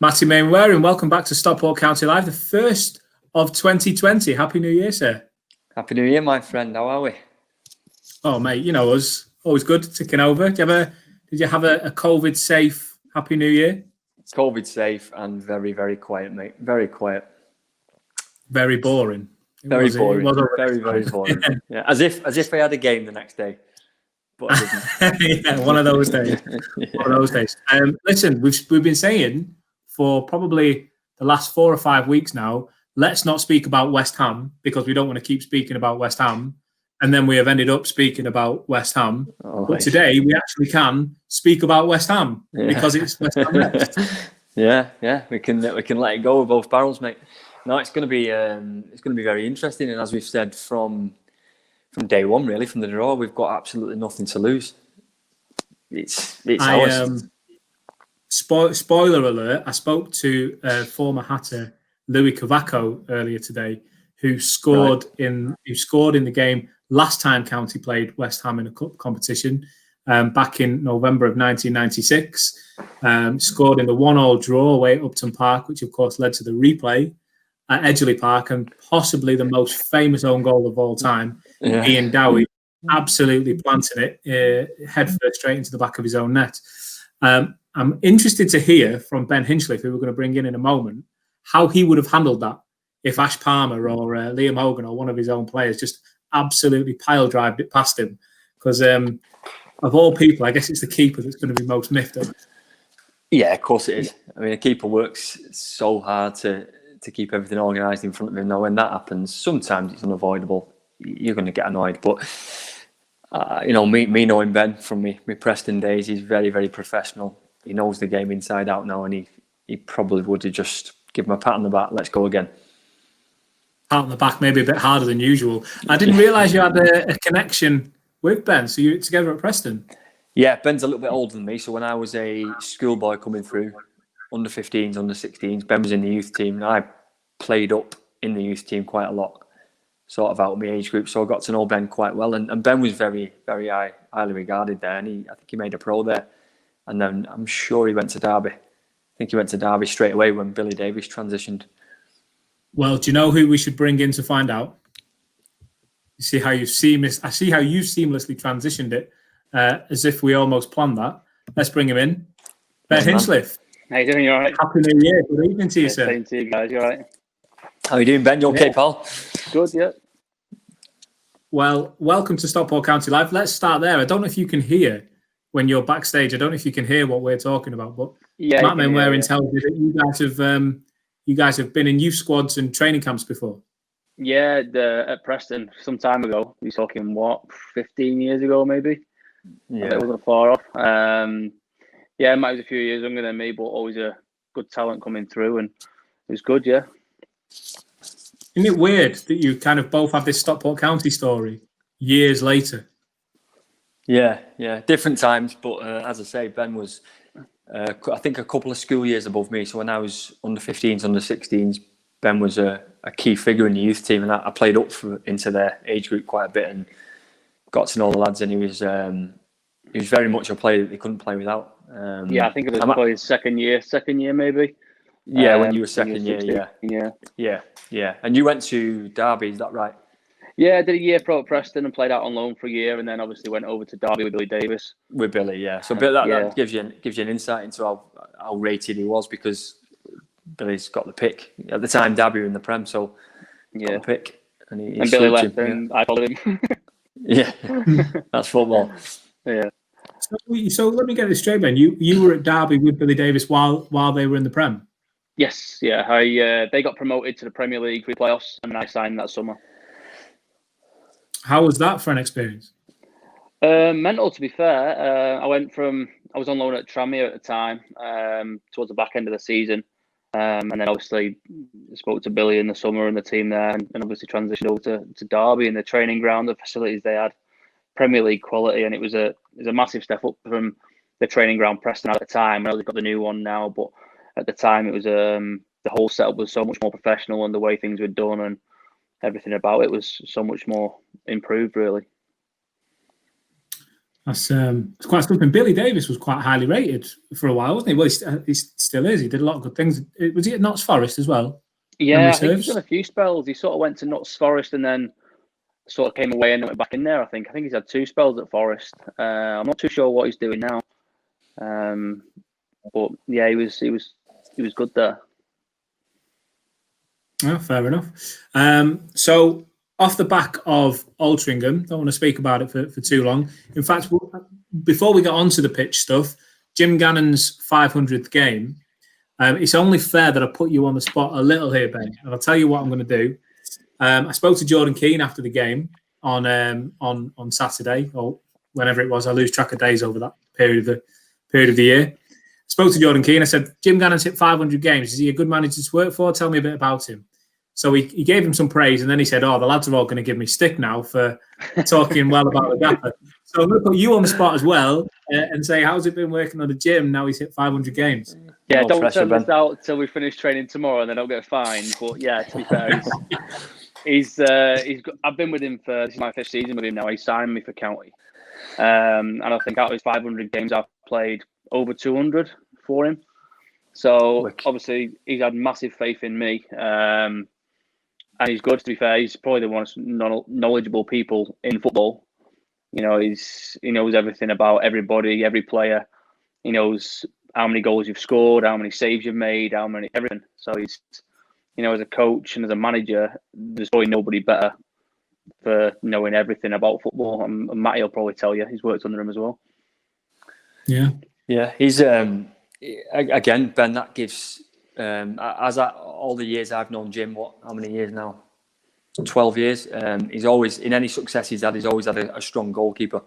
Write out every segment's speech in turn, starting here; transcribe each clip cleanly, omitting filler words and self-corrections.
Matty Mainwaring, welcome back to Stockport County Live, the first of 2020. Happy New Year, sir. Happy New Year, my friend. How are we? Oh, mate, you know us. Always good, ticking over. Did you have a COVID-safe Happy New Year? COVID-safe and very, very quiet, mate. Very quiet. Very boring. Very boring. Very, very boring. Yeah, as if I had a game the next day. But I didn't. Yeah, one of those days. Yeah. One of those days. Listen, we've been saying for probably the last 4 or 5 weeks now, let's not speak about West Ham because we don't want to keep speaking about West Ham. And then we have ended up speaking about West Ham. Oh, but today we actually can speak about West Ham because it's West Ham next. Yeah. We can let it go with both barrels, mate. No, it's going to be very interesting. And as we've said from day one, really, from the draw, we've got absolutely nothing to lose. It's ours. Spoiler alert, I spoke to former Hatter Louis Cavaco earlier today, who scored in the game last time County played West Ham in a cup competition back in November of 1996. Scored in the 1-1 draw away at Upton Park, which of course led to the replay at Edgeley Park, and possibly the most famous own goal of all time, Ian Dowie absolutely planting it head first straight into the back of his own net. I'm interested to hear from Ben Hinchliffe, who we're going to bring in a moment, how he would have handled that if Ash Palmer or Liam Hogan or one of his own players just absolutely pile-drived it past him. Because of all people, I guess it's the keeper that's going to be most miffed at. Yeah, of course it is. I mean, a keeper works so hard to keep everything organised in front of him. Now, when that happens, sometimes it's unavoidable. You're going to get annoyed. But, me knowing Ben from my Preston days, he's very, very professional. He knows the game inside out now, and he probably would have just given him a pat on the back. Let's go again. Pat on the back, maybe a bit harder than usual. I didn't realise you had a connection with Ben. So you're together at Preston? Yeah, Ben's a little bit older than me. So when I was a schoolboy coming through, under 15s, under 16s, Ben was in the youth team, and I played up in the youth team quite a lot, sort of out of my age group. So I got to know Ben quite well, and Ben was very, very highly regarded there, and I think he made a pro there. And then I'm sure he went to Derby. I think he went to Derby straight away when Billy Davies transitioned. Well, do you know who we should bring in to find out? I see how you seamlessly transitioned it, as if we almost planned that. Let's bring him in. Ben Hinchliffe. How you doing? You all right? Happy New Year. Good evening to you, sir. Same to you guys. You all right? How you doing, Ben? You okay, pal? Good, yeah. Well, welcome to Stockport County Live. Let's start there. I don't know if you can hear when you're backstage. I don't know if you can hear what we're talking about, but Matt Mainwaring tells me that you guys have been in youth squads and training camps before. Yeah, at Preston some time ago. We're talking 15 years ago, maybe. Yeah, it wasn't far off. Matt was a few years younger than me, but always a good talent coming through, and it was good. Yeah. Isn't it weird that you kind of both have this Stockport County story years later? Yeah. Different times, but as I say, Ben was, I think, a couple of school years above me. So when I was under 15s, under 16s, Ben was a key figure in the youth team, and I played up into their age group quite a bit and got to know the lads. And he was very much a player that they couldn't play without. I think it was probably his second year maybe. Yeah, when you were second year, yeah. And you went to Derby, is that right? Yeah, I did a year pro at Preston and played out on loan for a year, and then obviously went over to Derby with Billy Davies. With Billy, yeah. So that gives you an insight into how rated he was, because Billy's got the pick at the time. Derby were in the Prem, so got the pick, and Billy left, and I followed him. Yeah, that's football. Yeah. So let me get this straight, Ben. You were at Derby with Billy Davies while they were in the Prem. Yes, yeah. They got promoted to the Premier League pre-playoffs, and I signed that summer. How was that for an experience? Mental, to be fair. I was on loan at Tranmere at the time, towards the back end of the season. And then obviously spoke to Billy in the summer and the team there, and obviously transitioned over to Derby, and the training ground, the facilities they had, Premier League quality, and it was a massive step up from the training ground Preston at the time. I know they've got the new one now, but at the time it was the whole setup was so much more professional, and the way things were done and everything about it was so much more improved, really. That's it's quite something. Billy Davis was quite highly rated for a while, wasn't he? Well, he still is. He did a lot of good things. Was he at Notts Forest as well? Yeah, I think he's done a few spells. He sort of went to Notts Forest and then sort of came away and went back in there. I think he's had 2 spells at Forest. I'm not too sure what he's doing now. But yeah, he was good there. Oh, fair enough. So off the back of Altrincham, don't want to speak about it for too long. In fact, before we get on to the pitch stuff, Jim Gannon's 500th game. It's only fair that I put you on the spot a little here, Ben. And I'll tell you what I'm going to do. I spoke to Jordan Keane after the game on Saturday or whenever it was. I lose track of days over that period of the year. Spoke to Jordan Keane. I said, Jim Gannon's hit 500 games. Is he a good manager to work for? Tell me a bit about him. So he gave him some praise, and then he said, the lads are all going to give me stick now for talking well about the gaffer. So I'm going to put you on the spot as well and say, how's it been working on the gym? Now he's hit 500 games. Yeah, don't send this out till we finish training tomorrow and then I'll get fined. But yeah, to be fair, he's I've been with him this is my 5th season with him now. He signed me for County. And I think out of his 500 games, I've played over 200 for him. So obviously he's had massive faith in me. And he's good, to be fair. He's probably the most knowledgeable people in football. He knows everything about everybody, every player. He knows how many goals you've scored, how many saves you've made, everything. So he's, as a coach and as a manager, there's probably nobody better for knowing everything about football. And Matty will probably tell you, he's worked under him as well. Yeah. Yeah, he's, again, Ben, that gives... all the years I've known Jim, how many years now? 12 years. He's always, in any success he's always had a strong goalkeeper.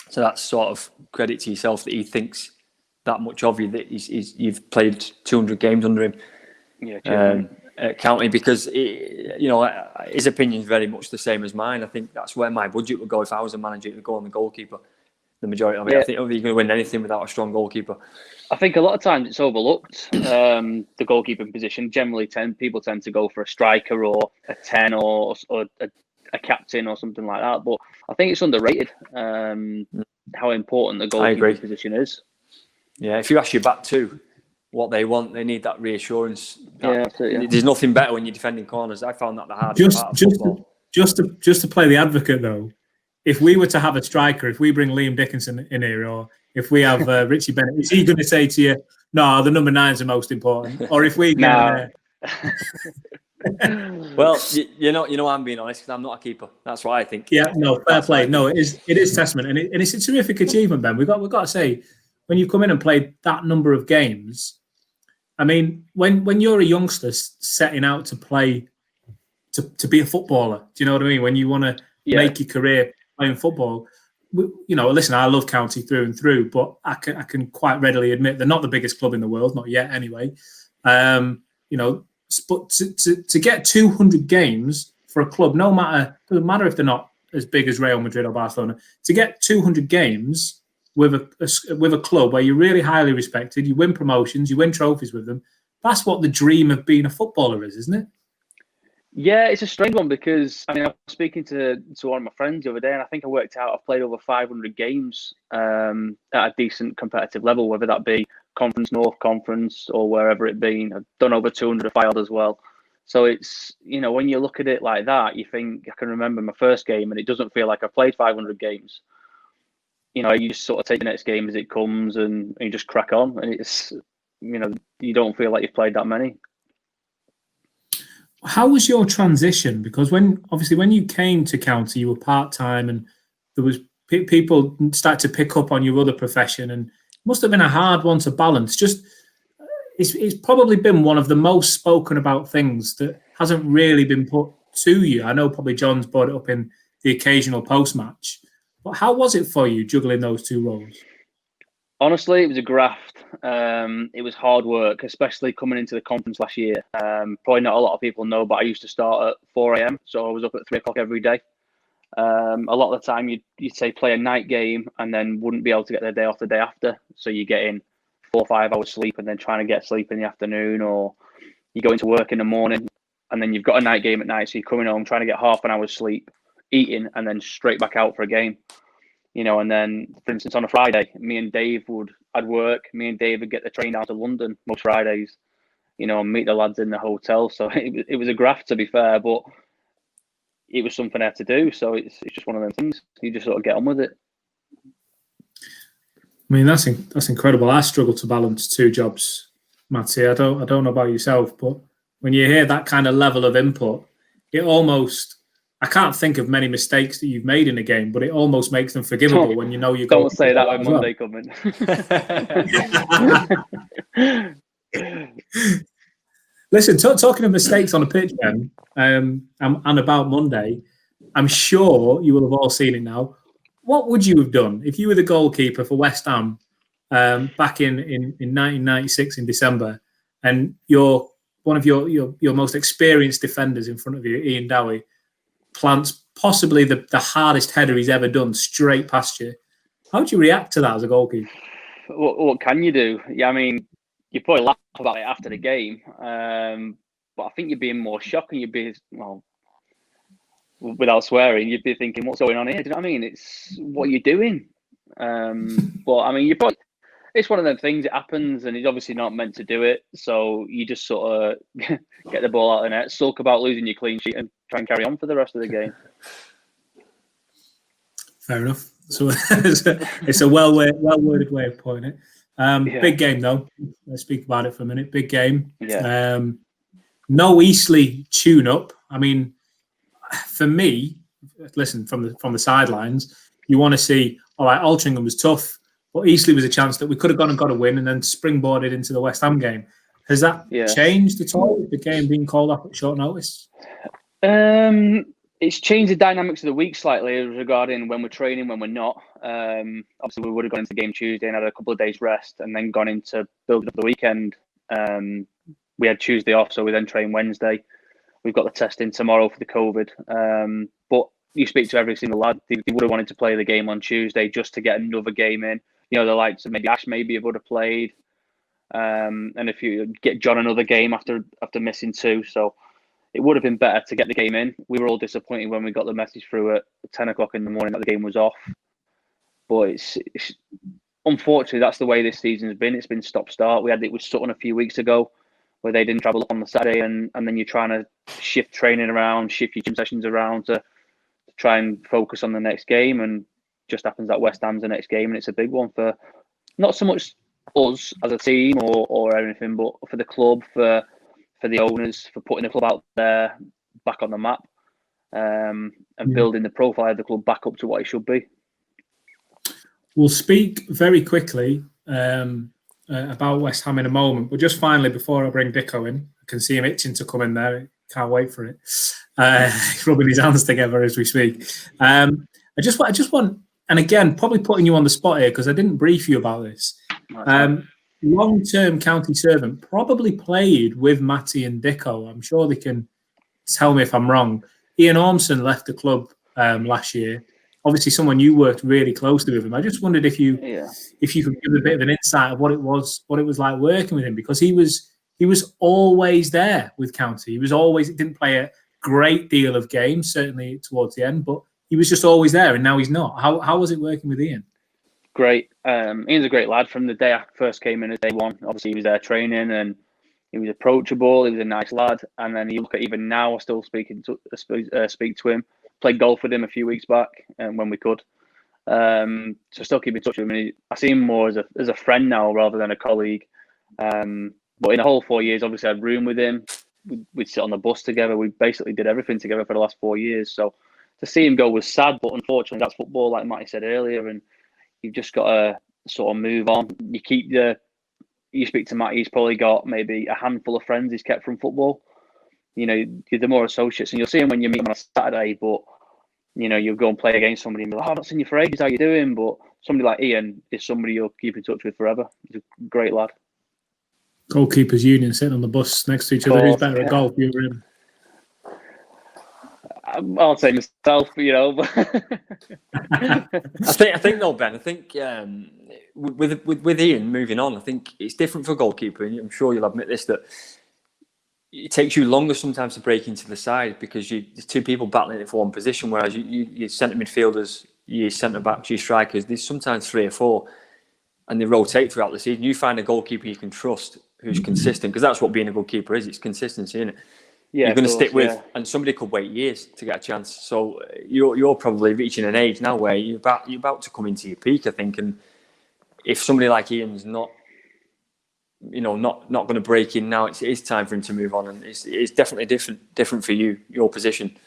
So that's sort of credit to yourself that he thinks that much of you, that you've played 200 games under him. Yeah, at County, because his opinion is very much the same as mine. I think that's where my budget would go if I was a manager. It would go on the goalkeeper. The majority of it. Yeah. I think you're going to win anything without a strong goalkeeper. I think a lot of times it's overlooked. The goalkeeping position. Generally, people tend to go for a striker or a 10 or a captain or something like that. But I think it's underrated how important the goalkeeping position is. Yeah, if you ask your back two what they want, they need that reassurance. Yeah. There's nothing better when you're defending corners. I found that the hardest part of football. Just to play the advocate though. If we were to have a striker, if we bring Liam Dickinson in here, or if we have Richie Bennett, is he going to say to you, "No, the number 9's the most important"? Or if we get, well, I'm being honest because I'm not a keeper. That's what I think. Yeah, no, fair play. No, it is testament, and it's a terrific achievement, Ben. We've got to say, when you come in and play that number of games, I mean, when you're a youngster setting out to play, to be a footballer, do you know what I mean? When you want to make your career playing football, listen, I love County through and through, but I can quite readily admit they're not the biggest club in the world, not yet anyway. But to get 200 games for a club, doesn't matter if they're not as big as Real Madrid or Barcelona, to get 200 games with a club where you're really highly respected, you win promotions, you win trophies with them, that's what the dream of being a footballer is, isn't it? Yeah, it's a strange one because I was speaking to one of my friends the other day, and I think I worked out I've played over 500 games at a decent competitive level, whether that be Conference North, Conference, or wherever it be. I've done over 200 filed as well. So it's, when you look at it like that, you think, I can remember my first game, and it doesn't feel like I played 500 games. You just sort of take the next game as it comes, and you just crack on, and it's, you don't feel like you've played that many. How was your transition? Because when you came to County, you were part-time, and there was people start to pick up on your other profession, and it must have been a hard one to balance. Just it's probably been one of the most spoken about things that hasn't really been put to you. I know probably John's brought it up in the occasional post-match, but how was it for you juggling those two roles? Honestly, it was a graft. It was hard work, especially coming into the conference last year. Probably not a lot of people know, but I used to start at 4 a.m, so I was up at 3 o'clock every day. A lot of the time, you'd say play a night game and then wouldn't be able to get the day off the day after. So you get in 4 or 5 hours sleep and then trying to get sleep in the afternoon, or you go into work in the morning and then you've got a night game at night. So you're coming home trying to get half an hour's sleep, eating, and then straight back out for a game. And then, for instance, on a Friday, I'd work. Me and Dave would get the train down to London most Fridays, and meet the lads in the hotel. So it was a graft, to be fair, but it was something I had to do. So it's just one of them things. You just sort of get on with it. I mean, that's incredible. I struggle to balance 2 jobs, Matty. I don't know about yourself, but when you hear that kind of level of input, it almost, I can't think of many mistakes that you've made in a game, but it almost makes them forgivable when you know you're going. Don't say that when Monday coming. Listen, talking of mistakes on a pitch, Ben, and about Monday, I'm sure you will have all seen it now. What would you have done if you were the goalkeeper for West Ham back in 1996 in December, and one of your most experienced defenders in front of you, Ian Dowie, plants possibly the hardest header he's ever done straight past you? How would you react to that as a goalkeeper? What can you do? Yeah, I mean, you probably laugh about it after the game, but I think you'd be in more shock, and you'd be, well, without swearing, you'd be thinking, what's going on here? Do you know what I mean? It's, what are you doing? But I mean, it's one of them things. It happens, and he's obviously not meant to do it. So you just sort of get the ball out of the net, sulk about losing your clean sheet, and try and carry on for the rest of the game. Fair enough. So it's a well-worded way of putting it. Big game, though. Let's speak about it for a minute. Big game. Yeah. No Eastleigh tune-up. I mean, for me, listen, from the sidelines, you want to see, all right, Altrincham was tough, but Eastleigh was a chance that we could have gone and got a win and then springboarded into the West Ham game. Has that changed at all, the game being called up at short notice? It's changed the dynamics of the week slightly regarding when we're training, when we're not. Obviously, we would have gone into the game Tuesday and had a couple of days rest, and then gone into building up the weekend. We had Tuesday off, so we then train Wednesday. We've got the testing tomorrow for the COVID. But you speak to every single lad, they would have wanted to play the game on Tuesday just to get another game in. The likes of maybe Ash maybe would have played. And if you get John another game after missing 2. So it would have been better to get the game in. We were all disappointed when we got the message through at 10 o'clock in the morning that the game was off. But it's unfortunately, that's the way this season's been. It's been stop-start. We had it with Sutton a few weeks ago, where they didn't travel up on the Saturday, and then you're trying to shift training around, shift your gym sessions around to try and focus on the next game. And just happens that West Ham's the next game, and it's a big one for not so much us as a team or anything, but for the club, for the owners, for putting the club out there back on the map, and building the profile of the club back up to what it should be. We'll speak very quickly about West Ham in a moment, but just finally, before I bring Dicko in, I can see him itching to come in there. Can't wait for it. He's rubbing his hands together as we speak. I just want, and again, probably putting you on the spot here because I didn't brief you about this. Long-term county servant, probably played with Matty and Dicko. I'm sure they can tell me if I'm wrong. Ian Ormson left the club last year. Obviously, someone you worked really closely with him. I just wondered if you could give a bit of an insight of what it was like working with him, because he was always there with county. He didn't play a great deal of games, certainly towards the end, but he was just always there, and now he's not. How was it working with Ian? Great. Ian's a great lad. From the day I first came in as day one, obviously he was there training, and he was approachable. He was a nice lad. And then you look at even now, I still speak to him. Played golf with him a few weeks back when we could. So still keep in touch with him. I see him more as a friend now rather than a colleague. But in the whole 4 years, obviously I had room with him. We'd sit on the bus together. We basically did everything together for the last 4 years. So to see him go was sad, but unfortunately that's football, like Matty said earlier, and you've just got to sort of move on. You speak to Matty, he's probably got maybe a handful of friends he's kept from football. The more associates, and you'll see him when you meet him on a Saturday, but you'll go and play against somebody and be like, I've not seen you for ages, how you doing? But somebody like Ian is somebody you'll keep in touch with forever. He's a great lad. Goalkeepers union sitting on the bus next to each other. Who's better at golf, you or him? I'll say myself, I think though, Ben. I think with Ian moving on, I think it's different for a goalkeeper, and I'm sure you'll admit this, that it takes you longer sometimes to break into the side because there's 2 people battling it for one position, whereas you centre midfielders, your centre backs, your strikers, there's sometimes 3 or 4, and they rotate throughout the season. You find a goalkeeper you can trust who's consistent, because that's what being a good keeper is. It's consistency, isn't it? Yeah, you're going to stick with, yeah. and somebody could wait years to get a chance. So you're probably reaching an age now where you're about to come into your peak, I think. And if somebody like Ian's not going to break in now, it is time for him to move on, and it's definitely different for you, your position.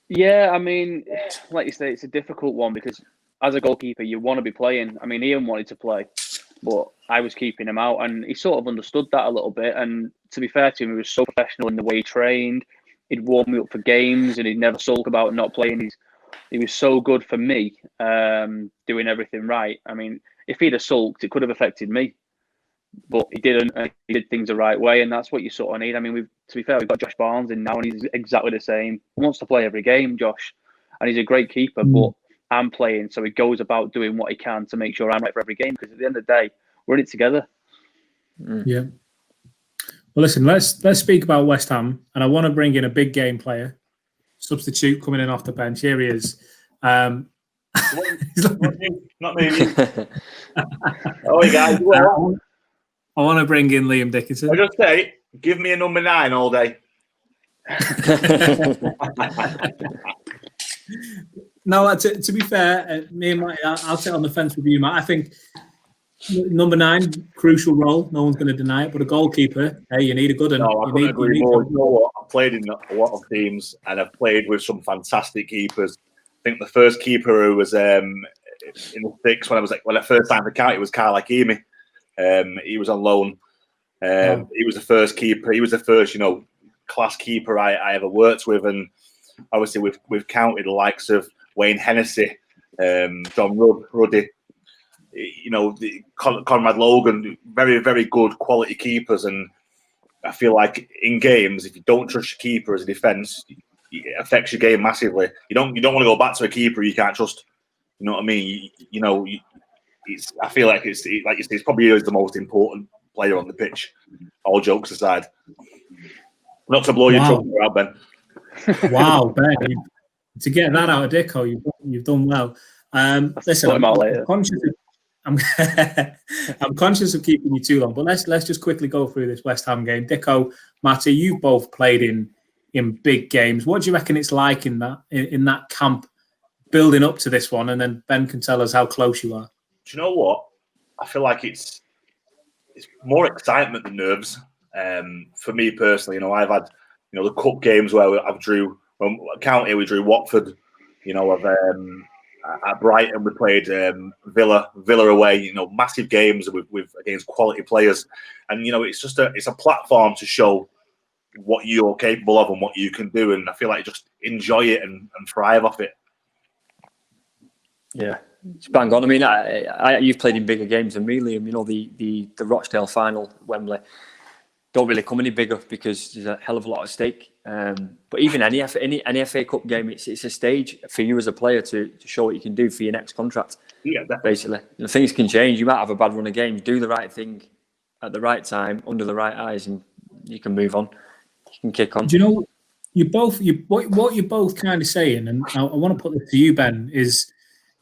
Yeah, I mean, like you say, it's a difficult one because as a goalkeeper, you want to be playing. I mean, Ian wanted to play, but I was keeping him out, and he sort of understood that a little bit. And to be fair to him, he was so professional in the way he trained. He'd warm me up for games, and he'd never sulk about not playing. He was so good for me, doing everything right. I mean, if he'd have sulked, it could have affected me. But he didn't. He did things the right way, and that's what you sort of need. I mean, to be fair, we've got Josh Barnes in now, and he's exactly the same. He wants to play every game, Josh, and he's a great keeper. But I'm playing, so he goes about doing what he can to make sure I'm right for every game. Because at the end of the day, we're in it together. Yeah. Well, listen, let's speak about West Ham, and I want to bring in a big game player, substitute coming in off the bench. Here he is. Not me. Oh, you guys. Well, I want to bring in Liam Dickinson. I just say, give me a number 9 all day. No, to be fair, me and Matty, I'll sit on the fence with you, Matt. I think number 9, crucial role. No one's going to deny it. But a goalkeeper, hey, you need a good one. No, I couldn't agree more. You know what? I've played in a lot of teams, and I've played with some fantastic keepers. I think the first keeper who was in the sticks when I first signed for county was Carl Hakimi. He was on loan. He was the first keeper. He was the first, class keeper I ever worked with, and obviously we've counted the likes of Wayne Hennessy, John Ruddy, Conrad Logan, very, very good quality keepers. And I feel like in games, if you don't trust your keeper as a defence, it affects your game massively. You don't want to go back to a keeper you can't trust. You know what I mean? I feel like it's like you say, it's probably the most important player on the pitch. All jokes aside, not to blow your trumpet out, Ben. Wow, Ben, to get that out of Dicko, you've done well. Listen, I'm conscious of keeping you too long, but let's just quickly go through this West Ham game. Dicko, Matty, you've both played in big games. What do you reckon it's like in that camp, building up to this one, and then Ben can tell us how close you are. Do you know what? I feel like it's more excitement than nerves. For me personally, I've had the cup games where I've drew. When county we drew Watford. At Brighton we played Villa away. Massive games with against quality players, and it's just it's a platform to show what you're capable of and what you can do. And I feel like just enjoy it and thrive off it. Yeah. It's bang on. I mean, you've played in bigger games than me, Liam. The Rochdale final, Wembley, don't really come any bigger because there's a hell of a lot at stake. But even any FA Cup game, it's a stage for you as a player to show what you can do for your next contract. Yeah, definitely. Basically, things can change. You might have a bad run of games, do the right thing at the right time, under the right eyes, and you can move on. You can kick on. Do you know what you're both kind of saying? And I want to put this to you, Ben. Is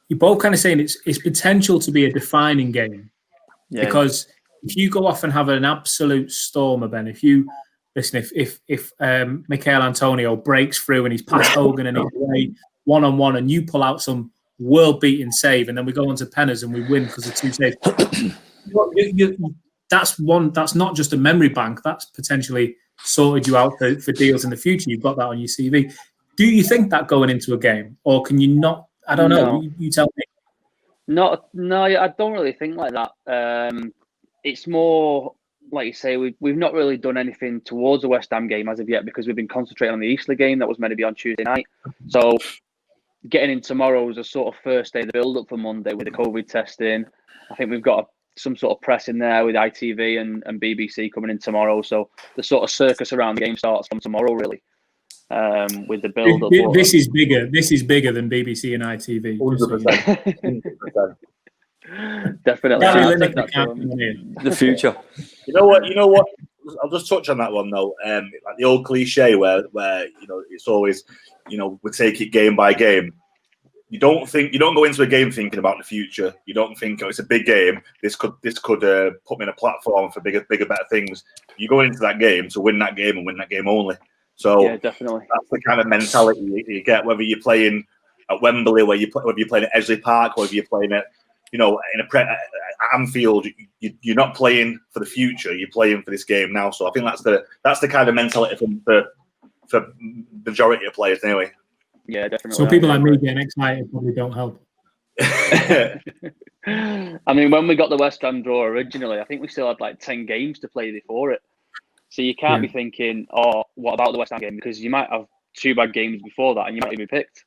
you're both kind of saying it's potential to be a defining game, because if you go off and have an absolute stormer, Ben, if Michael Antonio breaks through and he's past Hogan and he's away 1-on-1 and you pull out some world-beating save and then we go on to penners and we win because of 2 saves, that's not just a memory bank. That's potentially sorted you out for deals in the future. You've got that on your CV. Do you think that going into a game, or can you not? I don't know. You tell me. No, I don't really think like that. It's more like you say, we've not really done anything towards the West Ham game as of yet because we've been concentrating on the Eastleigh game that was meant to be on Tuesday night. So getting in tomorrow was a sort of first day of the build-up for Monday with the COVID testing. I think we've got some sort of press in there with ITV and BBC coming in tomorrow. So the sort of circus around the game starts from tomorrow, really. With the build-up. This is bigger. This is bigger than BBC and ITV. 100%. Definitely. The future. You know what? I'll just touch on that one though. Like the old cliche where it's always we take it game by game. you don't go into a game thinking about the future. You don't think, oh, it's a big game. This could put me in a platform for bigger, better things. You go into that game to win that game and win that game only. So yeah, definitely. That's the kind of mentality you get, whether you're playing at Wembley, whether you're playing at Edgeley Park, or whether you're playing at, in at Anfield. You're not playing for the future. You're playing for this game now. So I think that's the kind of mentality for majority of players anyway. Yeah, definitely. So people like me getting excited probably don't help. I mean, when we got the West Ham draw originally, I think we still had like 10 games to play before it. So you can't be thinking, oh, what about the West Ham game? Because you might have 2 bad games before that and you might be picked.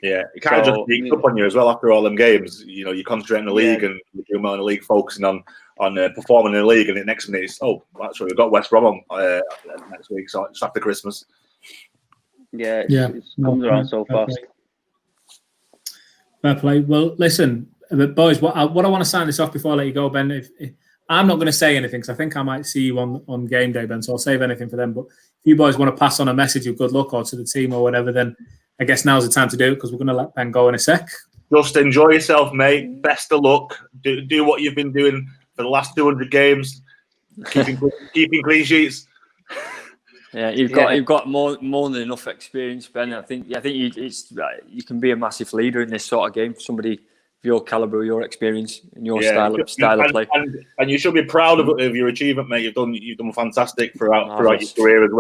Yeah, it kind of just sneaks up on you as well after all them games. You concentrate on the league and you're doing well in the league, focusing on performing in the league, and the next minute it's, oh, actually we've got West Brom on next week, so just after Christmas. Yeah, it comes around so fast. Fair play. Well, listen, boys, what I want to sign this off before I let you go, Ben. If I'm not going to say anything, because I think I might see you on game day, Ben, so I'll save anything for them. But if you boys want to pass on a message of good luck or to the team or whatever, then I guess now's the time to do it, because we're going to let Ben go in a sec. Just enjoy yourself, mate. Best of luck. Do what you've been doing for the last 200 games, keeping clean sheets. Yeah, you've got more than enough experience, Ben. I think you can be a massive leader in this sort of game. Somebody of your caliber, your experience, and your style of play. And you should be proud of your achievement, mate. You've done fantastic throughout your career as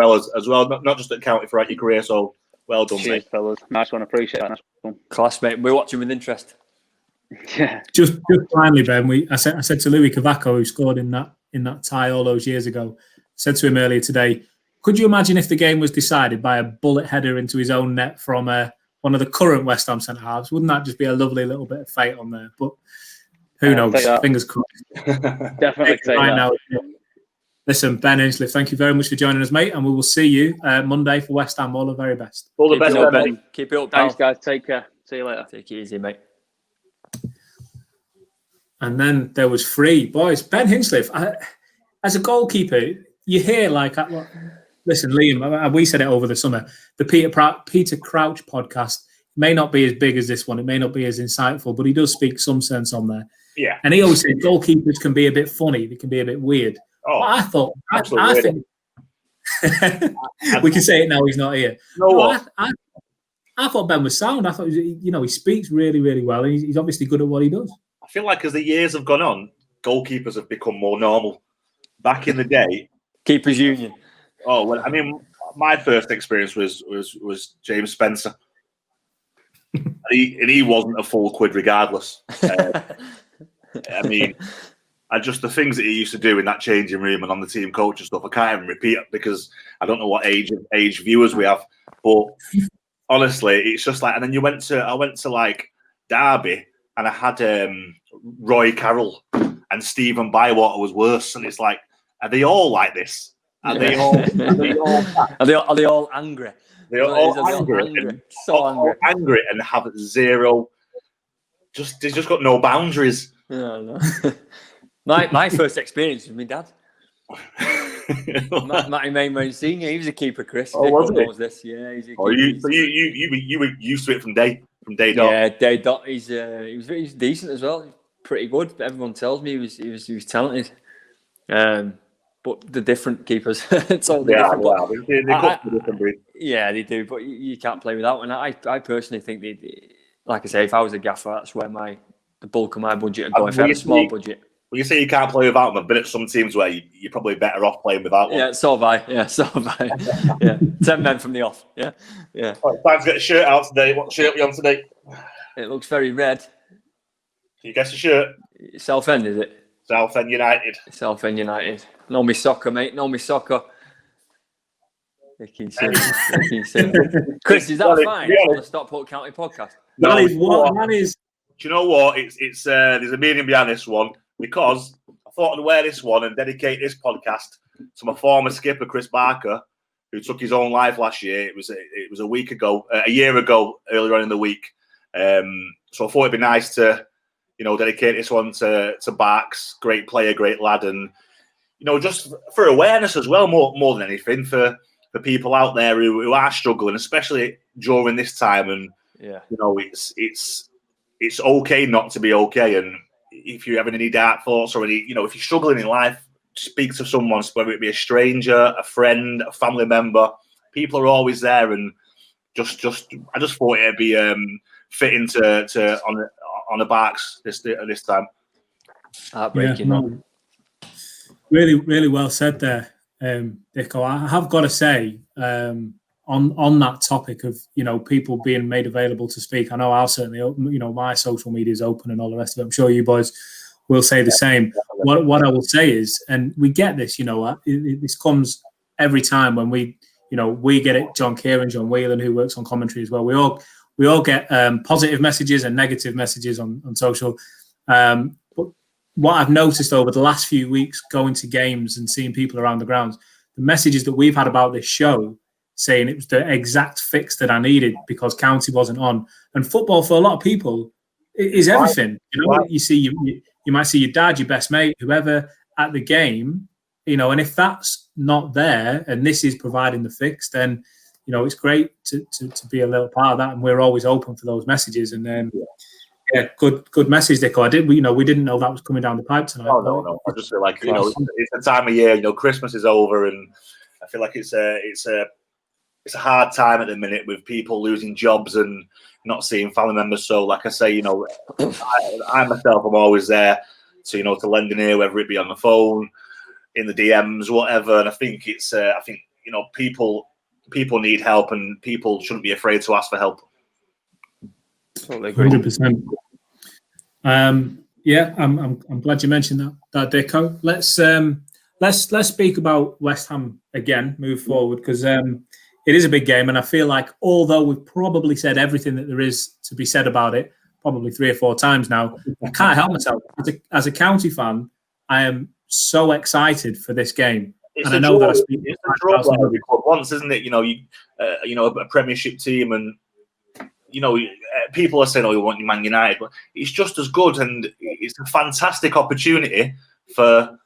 well. Not just at county, throughout your career. So well done, cheers, mate. Fellas. Nice one. Appreciate that. Nice one. Class, mate. We're watching with interest. Yeah. Just finally, Ben. I said to Louis Cavaco, who scored in that tie all those years ago, said to him earlier today, could you imagine if the game was decided by a bullet header into his own net from one of the current West Ham centre halves? Wouldn't that just be a lovely little bit of fate on there? But who knows? Fingers crossed. Definitely take that. Now. Listen, Ben Hinchliffe, thank you very much for joining us, mate, and we will see you Monday for West Ham. All the very best. All the best, Ben. Keep it up, pal. Thanks, guys. Take care. See you later. Take it easy, mate. And then there was 3 boys. Ben Hinchliffe, as a goalkeeper, you hear listen, Liam, we said it over the summer. The Peter Crouch podcast may not be as big as this one. It may not be as insightful, but he does speak some sense on there. Yeah. And he always said goalkeepers can be a bit funny. They can be a bit weird. Oh, I thought, I think we can say it now. He's not here. I thought Ben was sound. I thought, he speaks really, really well. And he's obviously good at what he does. I feel like as the years have gone on, goalkeepers have become more normal. Back in the day, Keepers Union. Oh well, I mean, my first experience was James Spencer, and he wasn't a full quid regardless. I mean, just the things that he used to do in that changing room and on the team coach and stuff, I can't even repeat it because I don't know what age viewers we have. But honestly, it's just like, and then I went to like Derby, and I had Roy Carroll, and Stephen Bywater was worse, and it's like, are they all like this? Are they all angry? They're all angry. Angry and have zero. They've just got no boundaries. Yeah, no. My first experience with my dad. Matty Mainwaring Senior. He was a keeper, Chris. Oh, wasn't he? Knows this. Yeah, he's a keeper. Oh, you were used to it from day dot. Yeah, day dot. He was decent as well. Pretty good. Everyone tells me he was talented. But the different keepers, it's all different. Well, they got the different breed. Yeah, they do, but you can't play without. And I personally think like I say, if I was a gaffer, that's where the bulk of my budget would go. If I had a small budget. Well, you say you can't play without them. I've been at some teams where you're probably better off playing without one. Yeah, so have I. Yeah, 10 men from the off. Yeah. Right, time to get a shirt out today. What shirt are you on today? It looks very red. Can you guess the shirt? Southend, is it? Southend United. Southend United. Know me soccer, mate. Know me soccer. Chris, is that fine on the Stockport County podcast? That is what. That is. Do you know what? It's there's a meaning behind this one because I thought I'd wear this one and dedicate this podcast to my former skipper Chris Barker, who took his own life last year. It was a year ago, earlier on in the week. So I thought it'd be nice to, dedicate this one to Barks, great player, great lad, and just for awareness as well, more than anything, for people out there who are struggling, especially during this time. And Yeah. You know, it's okay not to be okay, and if you're having any dark thoughts or any, you know, if you're struggling in life, speak to someone, whether it be a stranger, a friend, a family member. People are always there, and I just thought it'd be fitting to on the barks this time. Heartbreaking. Yeah, no, really, really well said there, Dicko. I have got to say, on that topic of, you know, people being made available to speak, I know I'll certainly, you know, my social media is open and all the rest of it. I'm sure you boys will say the same. What I will say is, and we get this, you know, this comes every time when we get it. John Kieran, John Whelan, who works on commentary as well. We all get positive messages and negative messages on social. But what I've noticed over the last few weeks, going to games and seeing people around the grounds, the messages that we've had about this show, saying it was the exact fix that I needed because County wasn't on. And football, for a lot of people, is everything. You know, you see, you might see your dad, your best mate, whoever at the game, you know, and if that's not there and this is providing the fix, then, you know, it's great to be a little part of that. And we're always open for those messages. And then, yeah, good message, Dicko. We didn't know that was coming down the pipe tonight. Oh, no. I just feel like, you know, it's the time of year, you know, Christmas is over, and I feel like it's a hard time at the minute with people losing jobs and not seeing family members. So, like I say, you know, I myself, I'm always there to, you know, to lend an ear, whether it be on the phone, in the DMs, whatever. And I think you know, people need help, and people shouldn't be afraid to ask for help. Totally agree. 100%. Yeah, I'm glad you mentioned that, Dicko. Let's speak about West Ham again. Move forward, because it is a big game, and I feel like although we've probably said everything that there is to be said about it, probably 3 or 4 times now, I can't help myself. As a County fan, I am so excited for this game. It's a draw that every club wants, isn't it? You know, a Premiership team, and you know, people are saying, "Oh, you want Man United," but it's just as good, and it's a fantastic opportunity for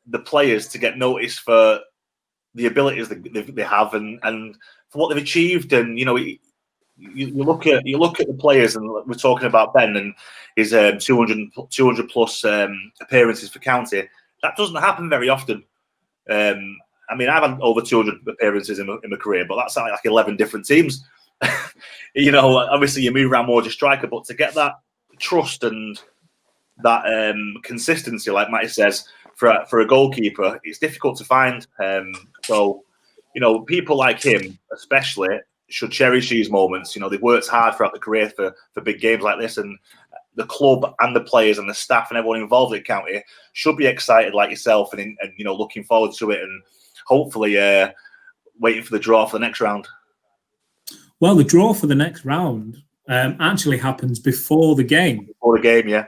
the players to get noticed for the abilities that they have, and for what they've achieved. And you know, you look at the players, and we're talking about Ben and his 200 plus appearances for County. That doesn't happen very often. I mean, I've had over 200 appearances in my career, but that's like 11 different teams. You know, obviously you move around more as a striker, but to get that trust and that consistency, like Matty says, for a goalkeeper, it's difficult to find. So, you know, people like him, especially, should cherish these moments. You know, they've worked hard throughout the career for big games like this, and the club and the players and the staff and everyone involved at County should be excited like yourself, and you know, looking forward to it, and hopefully waiting for the draw for the next round. Well, the draw for the next round actually happens before the game. Before the game, yeah.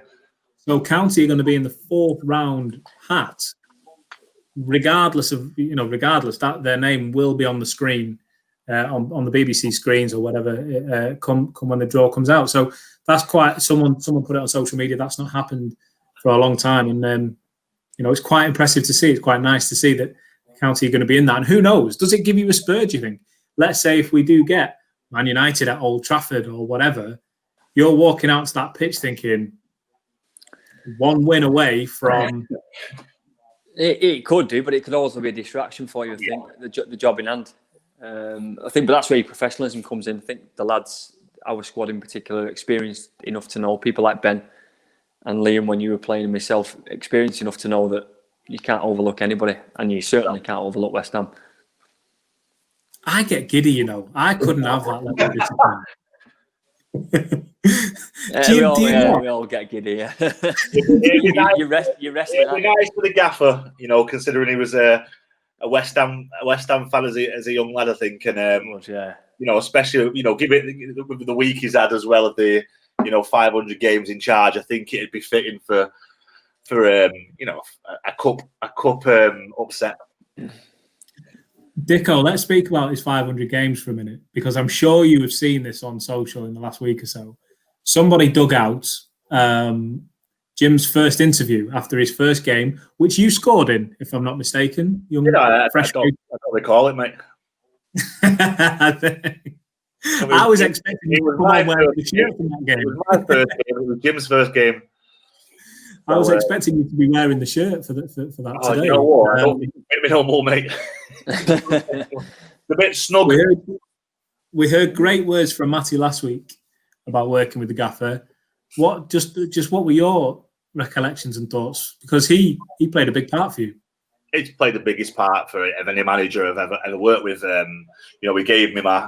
So County are going to be in the 4th round hat, regardless that their name will be on the screen, on the BBC screens or whatever, come when the draw comes out. So that's quite, someone put it on social media. That's not happened for a long time, and you know, it's quite impressive to see. It's quite nice to see that County are going to be in that. And who knows? Does it give you a spur? Do you think? Let's say if we do get Man United at Old Trafford or whatever, you're walking out to that pitch thinking, one win away from. It could do, but it could also be a distraction for you. I think the job in hand. I think, but that's where your professionalism comes in. I think the lads, our squad in particular, experienced enough to know, people like Ben and Liam, when you were playing, and myself, experienced enough to know that you can't overlook anybody, and you certainly can't overlook West Ham. I get giddy, you know. I couldn't have that level of discipline. We all get giddy. Yeah. you rest it. Nice for the gaffer, you know, considering he was a West Ham fan as a young lad, I think, and yeah, you know, especially, you know, give it the week he's had as well of the, you know, 500 games in charge. I think it'd be fitting for you know, a cup upset. Dicko, let's speak about his 500 games for a minute, because I'm sure you have seen this on social in the last week or so. Somebody dug out Jim's first interview after his first game, which you scored in, if I'm not mistaken. I don't recall it, mate. I was expecting you to come on wearing the shirt from that game. It was my first game. It was Jim's first game. I was expecting you to be wearing the shirt for that today. You know what? I don't think it's been normal, mate. It's a bit snug. We heard great words from Matty last week about working with the gaffer. What were your recollections and thoughts? Because he played a big part for you. He's played the biggest part for any manager I've ever worked with. We gave me my.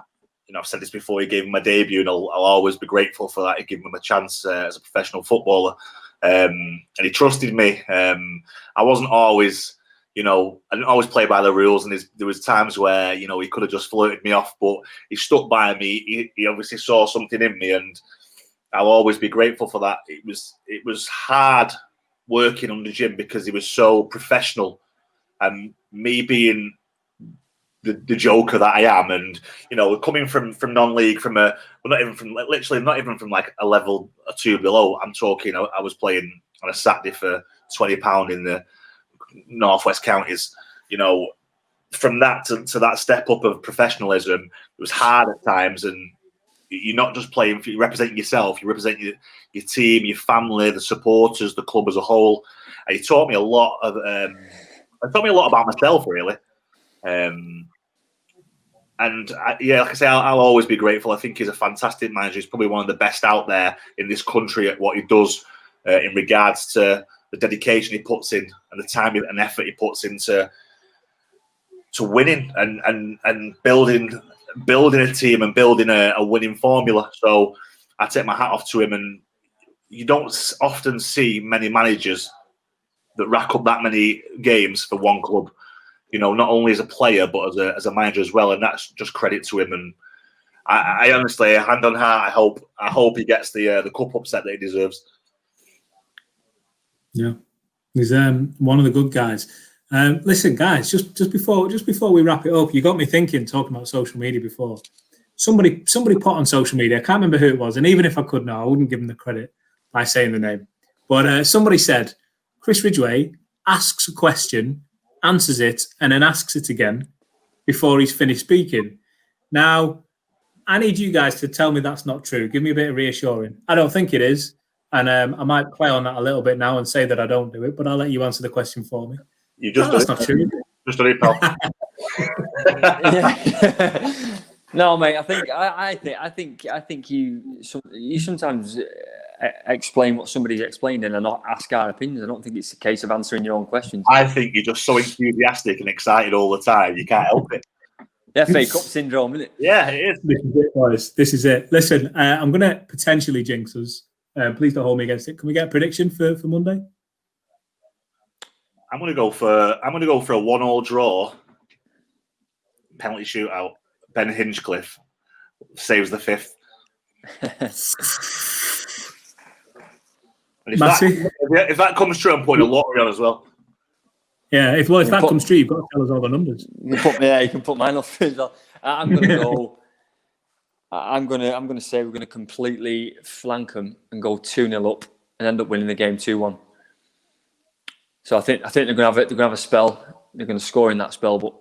I've said this before. He gave me my debut, and I'll always be grateful for that. He gave me a chance as a professional footballer, and he trusted me. I wasn't always, I didn't always play by the rules, and there was times where he could have just flirted me off, but he stuck by me. He obviously saw something in me, and I'll always be grateful for that. It was hard working under Jim because he was so professional, and me being the joker that I am, and coming from non-league, not even from like a level or two below. I'm talking. I was playing on a Saturday for £20 in the Northwest Counties. From that to that step up of professionalism, it was hard at times, and you're not just playing. You're representing yourself. You represent your team, your family, the supporters, the club as a whole. And he taught me a lot of. It taught me a lot about myself, really. Like I say, I'll always be grateful. I think he's a fantastic manager. He's probably one of the best out there in this country at what he does in regards to the dedication he puts in and the time and effort he puts into winning and building a team and building a winning formula. So I take my hat off to him. And you don't often see many managers that rack up that many games for one club. Not only as a player but as a manager as well, and that's just credit to him. And I honestly, hand on heart, I hope he gets the cup upset that he deserves. Yeah, he's one of the good guys. Listen, guys, just before we wrap it up, you got me thinking. Talking about social media before, somebody put on social media. I can't remember who it was, and even if I could know, I wouldn't give them the credit by saying the name. But somebody said Chris Ridgway asks a question, answers it, and then asks it again before he's finished speaking. Now, I need you guys to tell me that's not true. Give me a bit of reassuring. I don't think it is. And I might play on that a little bit now and say that I don't do it, but I'll let you answer the question for me. That's not true. Just a pal. No, mate. I think you sometimes explain what somebody's explained and not ask our opinions. I don't think it's a case of answering your own questions. I think you're just so enthusiastic and excited all the time. You can't help it. Yeah, FA Cup syndrome, isn't it? Yeah, it is. This is it, boys. This is it. Listen, I'm going to potentially jinx us. Please don't hold me against it. Can we get a prediction for Monday? I'm going to go for a 1-1 draw. Penalty shootout. Ben Hinchliffe saves the fifth. And if that comes true, I'm putting a lottery on as well. Yeah, if that comes true, you've got to tell us all the numbers. You can put mine off as well. I'm going to go. I'm going to say we're going to completely flank them and go 2-0 up and end up winning the game 2-1. So I think they're going to have it. They're going to have a spell. They're going to score in that spell, but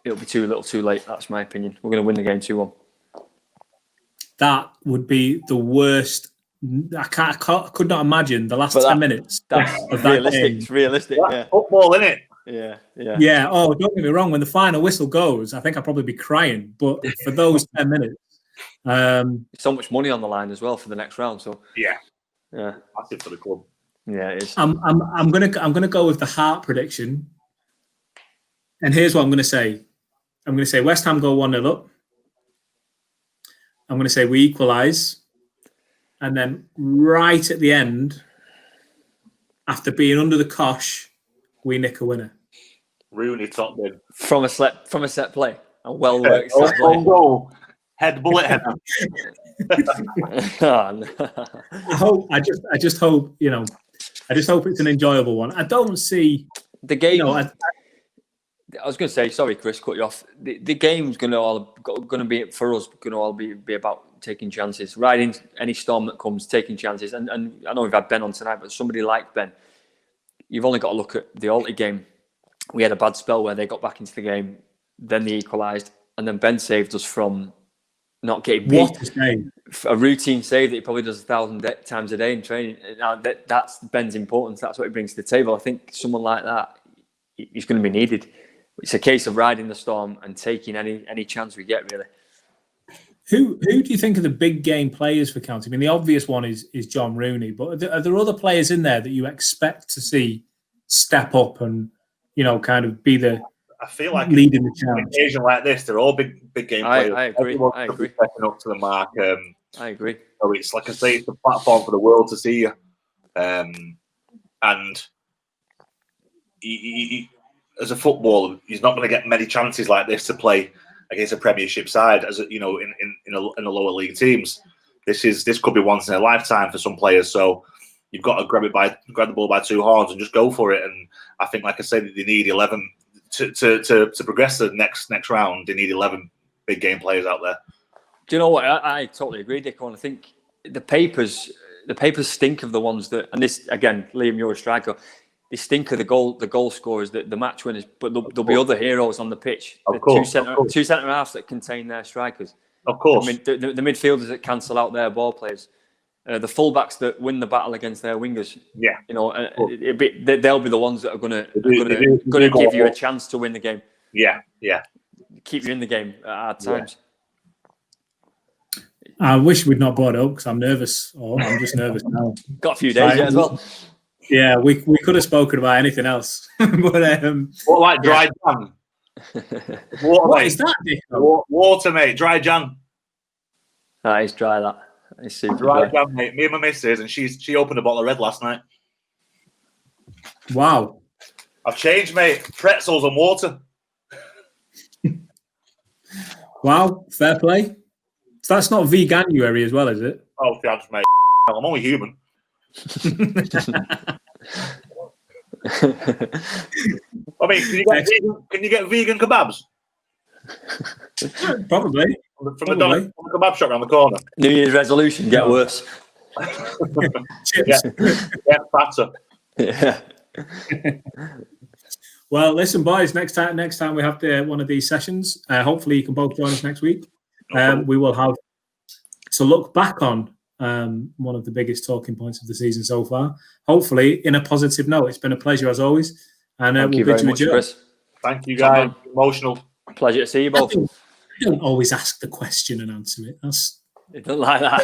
it'll be too little, too late. That's my opinion. We're going to win the game 2-1. That would be the worst. I could not imagine the last 10 minutes of that realistic. game. It's realistic. That's yeah. football, isn't it? Yeah. Oh, don't get me wrong. When the final whistle goes, I think I'll probably be crying. But for those 10 minutes, so much money on the line as well for the next round. So yeah, that's it for the club. Yeah, it is. I'm gonna go with the heart prediction, and here's what I'm gonna say. I'm gonna say West Ham go 1-0 up. I'm gonna say we equalise, and then right at the end, after being under the cosh, we nick a winner. Rooney top bin from a set play. A well worked set play. Goal. Head bullet head. I just hope it's an enjoyable one. I don't see the game. I was going to say, sorry, Chris, cut you off. The game's going to be for us. Going to all be about taking chances, riding any storm that comes, taking chances. And I know we've had Ben on tonight, but somebody like Ben, you've only got to look at the Alty game. We had a bad spell where they got back into the game, then they equalised, and then Ben saved us from not getting beat. What a save. A routine save that he probably does 1,000 times a day in training. Now, that's Ben's importance. That's what he brings to the table. I think someone like that, he's going to be needed. It's a case of riding the storm and taking any chance we get, really. Who do you think are the big game players for County? I mean, the obvious one is John Rooney, but are there other players in there that you expect to see step up and, kind of be the I feel like leading the charge? On an occasion like this, they're all big game players. I agree. Everyone's I agree. stepping up to the mark. I agree. So it's like I say, it's a platform for the world to see you. And he, as a footballer, he's not going to get many chances like this to play against a Premiership side, as in the lower league teams. This could be once in a lifetime for some players. So you've got to grab the ball by two horns and just go for it. And I think, like I said, they need 11 to progress to the next round. They need 11 big game players out there. Do you know what? I totally agree, Dickon. I think the papers stink of the ones that, and this again, Liam, you're a striker. They stink of the goal scorers, the match winners. But there'll be other heroes on the pitch. Two centre halves that contain their strikers. Of course. I mean, the midfielders that cancel out their ball players. The fullbacks that win the battle against their wingers. Yeah. They'll be the ones that are going to give you a chance to win the game. Yeah. Keep you in the game at hard times. I wish we'd not brought it up because I'm nervous, or I'm just nervous now. Got a few days yet as well. Yeah, we could have spoken about anything else. But what, like dry jam? Water, what mate. is that, Dick? Water, mate. Dry jam. That is dry. That is super Dry dry. jam, mate. Me and my missus, and she opened a bottle of red last night. Wow. I've changed, mate. Pretzels and water. Wow, fair play. So that's not veganuary as well, is it? Oh, thanks, mate. I'm only human. I mean, can you get vegan kebabs? Probably. From the kebab shop around the corner. New Year's resolution, get worse. Chips. Yeah, fatter. Yeah. Well, listen, boys. Next time we have one of these sessions. Hopefully, you can both join us next week. We will have to look back on one of the biggest talking points of the season so far. Hopefully, in a positive note. It's been a pleasure as always, and Thank you very much, Chris. Thank you, guys. Emotional. Pleasure to see you both. I don't always ask the question and answer it. You don't like that.